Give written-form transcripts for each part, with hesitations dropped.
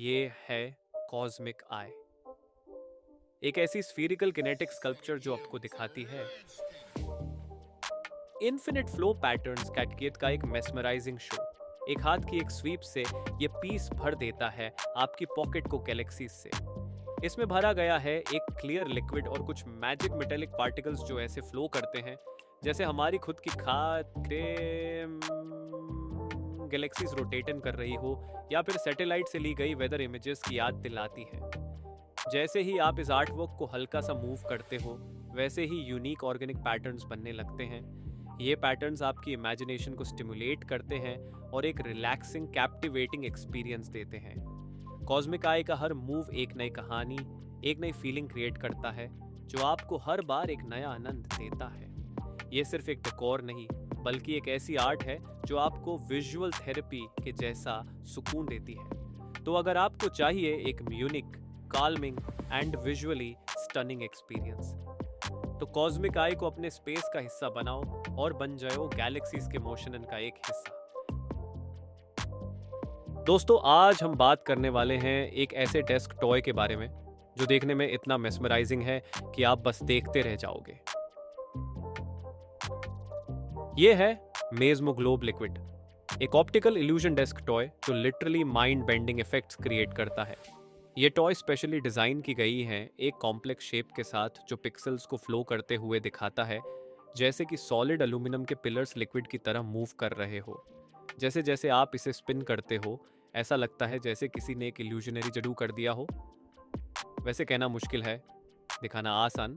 ये है कॉस्मिक आई, एक ऐसी स्फीरिकल किनेटिक स्कल्पचर जो आपको दिखाती है इन्फिनिट फ्लो पैटर्न्स कैटकेट का एक मेस्मराइजिंग शो। एक हाथ की एक स्वीप से ये पीस भर देता है आपकी पॉकेट को गैलेक्सीज से। इसमें भरा गया है एक क्लियर लिक्विड और कुछ मैजिक मेटेलिक पार्टिकल्स जो ऐसे फ्लो करते हैं जैसे हमारी खुद की खाद गैलेक्सीज रोटेटन कर रही हो या फिर सैटेलाइट से ली गई वेदर इमेजेस की याद दिलाती है। जैसे ही आप इस आर्ट वर्क को हल्का सा मूव करते हो वैसे ही यूनिक ऑर्गेनिक पैटर्न्स बनने लगते हैं। ये पैटर्न्स आपकी इमेजिनेशन को स्टिमुलेट करते हैं और एक रिलैक्सिंग कैप्टिवेटिंग एक्सपीरियंस देते हैं। कॉस्मिक आई का हर मूव एक नई कहानी, एक नई फीलिंग क्रिएट करता है जो आपको हर बार एक नया आनंद देता है। ये सिर्फ एक डेकोर नहीं बल्कि एक ऐसी आर्ट है जो आपको विजुअल थेरेपी के जैसा सुकून देती है। तो अगर आपको चाहिए एक unique, calming and visually stunning experience तो कॉस्मिक आई को अपने स्पेस का हिस्सा बनाओ और बन जाओ गैलेक्सीज के मोशन का एक हिस्सा। दोस्तों, आज हम बात करने वाले हैं एक ऐसे डेस्क टॉय के बारे में जो देखने में इतना मेस्मराइजिंग है कि आप बस देखते रह जाओगे। ये है मेज़्मो ग्लोब लिक्विड, एक ऑप्टिकल इल्यूजन डेस्क टॉय जो literally mind bending effects create करता है। ये टॉय स्पेशली डिज़ाइन की गई है एक कॉम्प्लेक्स शेप के साथ जो पिक्सेल्स को फ्लो करते हुए दिखाता है, जैसे कि सॉलिड एल्यूमिनियम के पिलर्स लिक्विड की तरह मूव कर रहे हो। जैसे जैसे आप इसे स्पिन करते हो ऐसा लगता है जैसे किसी ने एक इल्यूजनरी जादू कर दिया हो। वैसे कहना मुश्किल है, दिखाना आसान।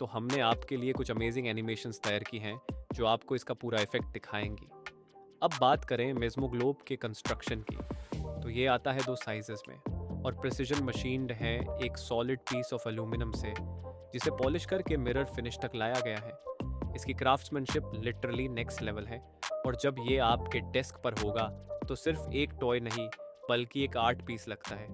तो हमने आपके लिए कुछ अमेजिंग एनिमेशंस तैयार की हैं जो आपको इसका पूरा इफेक्ट दिखाएंगी। अब बात करें मेज़्मो ग्लोब के कंस्ट्रक्शन की, तो ये आता है 2 साइजेस में और प्रिसिजन मशीन्ड है एक सॉलिड पीस ऑफ एल्यूमिनियम से, जिसे पॉलिश करके मिरर फिनिश तक लाया गया है। इसकी क्राफ्ट्समैनशिप लिटरली नेक्स्ट लेवल है और जब ये आपके डेस्क पर होगा तो सिर्फ एक टॉय नहीं बल्कि एक आर्ट पीस लगता है।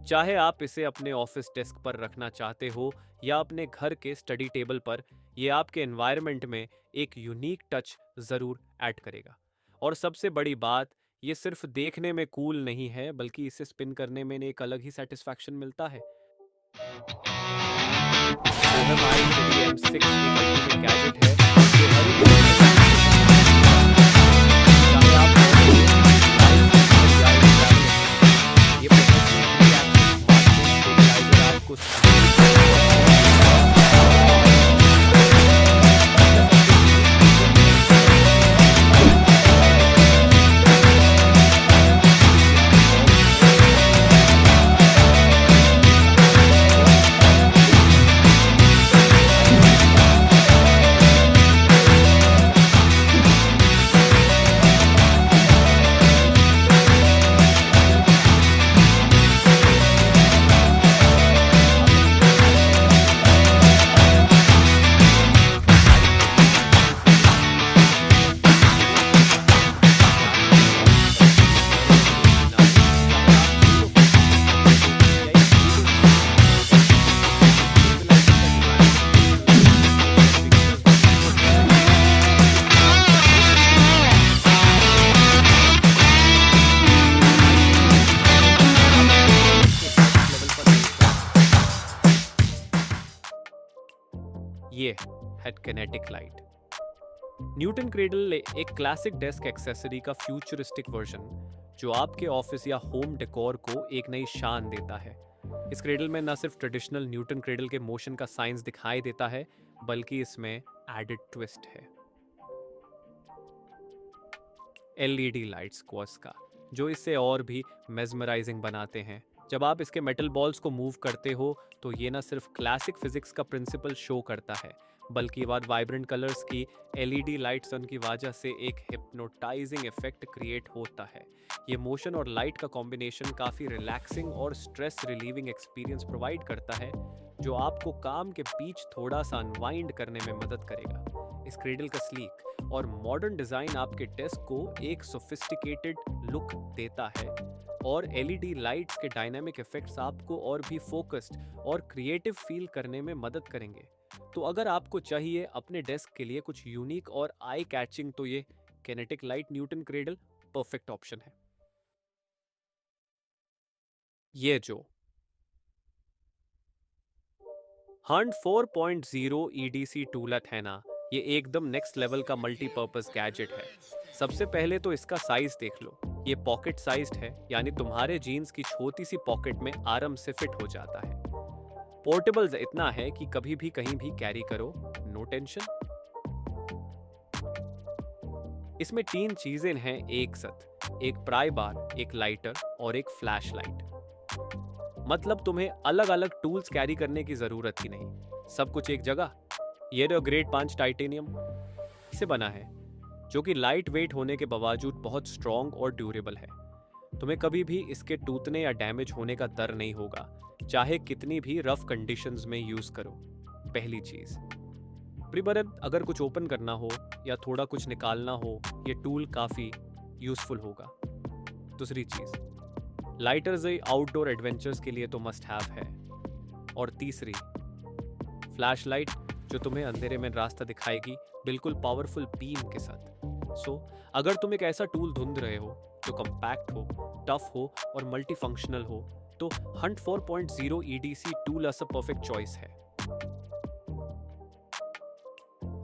चाहे आप इसे अपने ऑफिस डेस्क पर रखना चाहते हो या अपने घर के स्टडी टेबल पर, ये आपके एनवायरनमेंट में एक यूनिक टच ज़रूर ऐड करेगा। और सबसे बड़ी बात, ये सिर्फ देखने में कूल नहीं है बल्कि इसे स्पिन करने में एक अलग ही सेटिस्फैक्शन मिलता है। OMI M6 एक अल्टीमेट गैजेट है जो हर एक चाहे आप ये प्रोफेशनल आपको ये है किनेटिक लाइट। न्यूटन क्रेडल एक क्लासिक डेस्क एक्सेसरी का फ्यूचरिस्टिक वर्जन जो आपके ऑफिस या होम डेकोर को एक नई शान देता है। इस क्रेडल में न सिर्फ ट्रेडिशनल न्यूटन क्रेडल के मोशन का साइंस दिखाई देता है बल्कि इसमें एडेड ट्विस्ट है LED लाइट्स क्वार्ट्ज का, जो इसे और भी मेस्मराइजिंग बनाते हैं। जब आप इसके मेटल बॉल्स को मूव करते हो तो ये ना सिर्फ क्लासिक फिजिक्स का प्रिंसिपल शो करता है बल्कि बाद वाइब्रेंट कलर्स की LED लाइट्स की वजह से एक हिप्नोटाइजिंग इफेक्ट क्रिएट होता है। ये मोशन और लाइट का कॉम्बिनेशन काफ़ी रिलैक्सिंग और स्ट्रेस रिलीविंग एक्सपीरियंस प्रोवाइड करता है जो आपको काम के बीच थोड़ा सा अनवाइंड करने में मदद करेगा। इस क्रेडल का स्लीक और मॉडर्न डिज़ाइन आपके डेस्क को एक सोफिस्टिकेटेड लुक देता है और LED लाइट्स के डायनामिक इफेक्ट्स आपको और भी फोकस्ड और क्रिएटिव फील करने में मदद करेंगे। तो अगर आपको चाहिए अपने डेस्क के लिए कुछ यूनिक और आई कैचिंग तो ये kinetic light Newton cradle perfect option है। ये जो हंट 4.0 ईडीसी टूलत है ना, ये एकदम नेक्स्ट लेवल का मल्टीपर्पस गैजेट है। सबसे पहले तो इसका साइज देख लो। ये पॉकेट साइज्ड है, यानी तुम्हारे जीन्स की छोटी सी पॉकेट में आराम से फिट हो जाता है। पोर्टेबल इतना है कि कभी भी कहीं भी कैरी करो, नो टेंशन। इसमें तीन चीजें हैं एक साथ, एक प्राई बार, एक लाइटर और एक फ्लैश लाइट। मतलब तुम्हें अलग अलग टूल्स कैरी करने की जरूरत ही नहीं, सब कुछ एक जगह। ये जो ग्रेड 5 टाइटेनियम से बना है, जो कि लाइट वेट होने के बावजूद बहुत स्ट्रॉन्ग और ड्यूरेबल है। तुम्हें कभी भी इसके टूटने या डैमेज होने का डर नहीं होगा, चाहे कितनी भी रफ कंडीशंस में यूज करो। पहली चीज। प्रिबरत अगर कुछ ओपन करना हो या थोड़ा कुछ निकालना हो, ये टूल काफी यूजफुल होगा। दूसरी चीज, लाइटर्स आउटडोर एडवेंचर्स के लिए तो मस्ट हैव है। और तीसरी, फ्लैश लाइट, जो तुम्हें अंधेरे में रास्ता दिखाएगी, बिल्कुल पावरफुल बीम के साथ। अगर तुम एक ऐसा टूल ढूंढ रहे हो जो कम्पैक्ट हो, टफ हो और मल्टी फंक्शनल हो, तो Hunt 4.0 EDC tool a perfect choice है।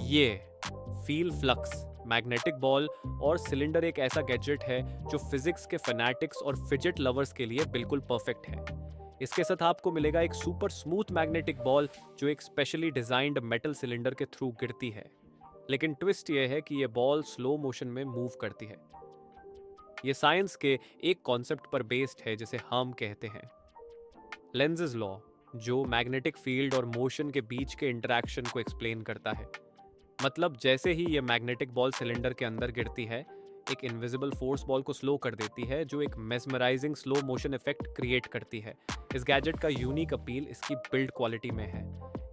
ये फील फ्लक्स मैग्नेटिक बॉल और सिलेंडर एक ऐसा गैजेट है जो फिजिक्स के फैनेटिक्स और फिजेट लवर्स के लिए बिल्कुल परफेक्ट है। इसके साथ आपको मिलेगा एक सुपर स्मूथ मैग्नेटिक बॉल, जो एक स्पेशली डिजाइंड मेटल सिलेंडर के थ्रू गिरती है। लेकिन ट्विस्ट यह है कि यह बॉल स्लो मोशन में मूव करती है। यह साइंस के एक कॉन्सेप्ट पर बेस्ड है जिसे हम कहते हैं लेंजेस लॉ, जो मैग्नेटिक फील्ड और मोशन के बीच के इंटरेक्शन को एक्सप्लेन करता है। मतलब जैसे ही ये मैग्नेटिक बॉल सिलेंडर के अंदर गिरती है, एक इनविजिबल फोर्स बॉल को स्लो कर देती है, जो एक mesmerising slow motion effect create करती है। इस गैजेट का यूनिक अपील इसकी बिल्ड क्वालिटी में है।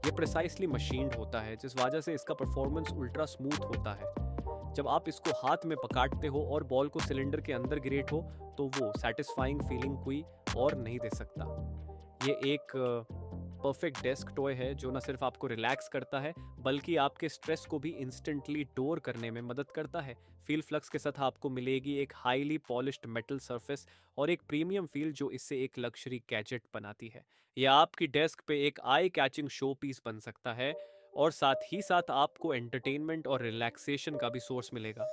ये प्रिसाइसली मशीन्ड होता है, जिस वजह से इसका परफॉर्मेंस उल्ट्रा स्मूथ होता है। जब आप इसको हाथ में पकड़ते हो और बॉल को सिलेंडर के अंदर गिरेट हो, तो वो सेटिस्फाइंग फीलिंग कोई और नहीं दे सकता। ये एक परफेक्ट डेस्क टॉय है जो न सिर्फ आपको रिलैक्स करता है, बल्कि आपके स्ट्रेस को भी इंस्टेंटली डोर करने में मदद करता है। फील फ्लक्स के साथ आपको मिलेगी एक हाईली पॉलिश्ड मेटल सरफेस और एक प्रीमियम फील, जो इससे एक लग्जरी गैजेट बनाती है। यह आपकी डेस्क पे एक आई कैचिंग शो पीस बन सकता है, और साथ ही साथ आपको एंटरटेनमेंट और रिलैक्सेशन का भी सोर्स मिलेगा।